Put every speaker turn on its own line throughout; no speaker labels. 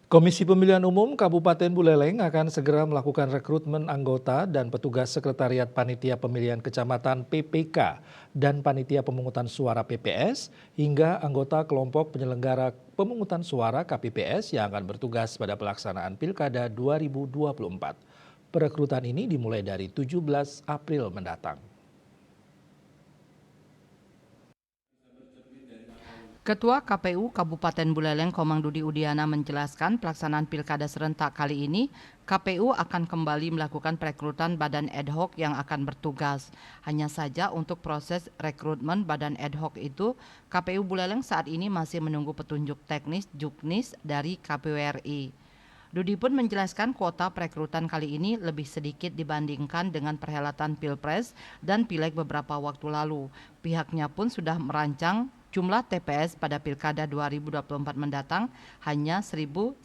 Komisi Pemilihan Umum Kabupaten Buleleng akan segera melakukan rekrutmen anggota dan petugas Sekretariat Panitia Pemilihan Kecamatan PPK dan Panitia Pemungutan Suara PPS hingga anggota kelompok penyelenggara pemungutan suara KPPS yang akan bertugas pada pelaksanaan Pilkada 2024. Perekrutan ini dimulai dari 17 April mendatang.
Ketua KPU Kabupaten Buleleng Komang Dudi Udiana menjelaskan pelaksanaan pilkada serentak kali ini, KPU akan kembali melakukan perekrutan badan ad hoc yang akan bertugas. Hanya saja untuk proses rekrutmen badan ad hoc itu, KPU Buleleng saat ini masih menunggu petunjuk teknis Juknis dari KPU RI. Dudi pun menjelaskan kuota perekrutan kali ini lebih sedikit dibandingkan dengan perhelatan Pilpres dan Pileg beberapa waktu lalu. Pihaknya pun sudah merancang jumlah TPS pada Pilkada 2024 mendatang hanya 1.135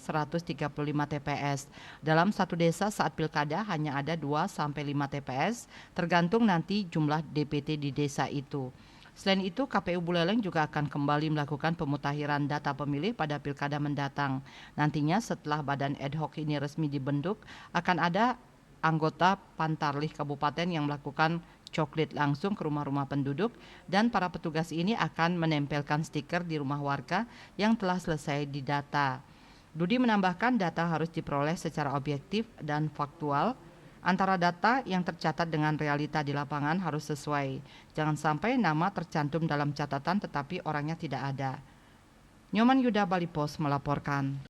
TPS. Dalam satu desa saat Pilkada hanya ada 2-5 TPS, tergantung nanti jumlah DPT di desa itu. Selain itu, KPU Buleleng juga akan kembali melakukan pemutakhiran data pemilih pada Pilkada mendatang. Nantinya setelah badan ad hoc ini resmi dibentuk, akan ada anggota Pantarlih Kabupaten yang melakukan coklit langsung ke rumah-rumah penduduk dan para petugas ini akan menempelkan stiker di rumah warga yang telah selesai didata. Dudi menambahkan data harus diperoleh secara objektif dan faktual. Antara data yang tercatat dengan realita di lapangan harus sesuai. Jangan sampai nama tercantum dalam catatan tetapi orangnya tidak ada. Nyoman Yuda Bali Pos melaporkan.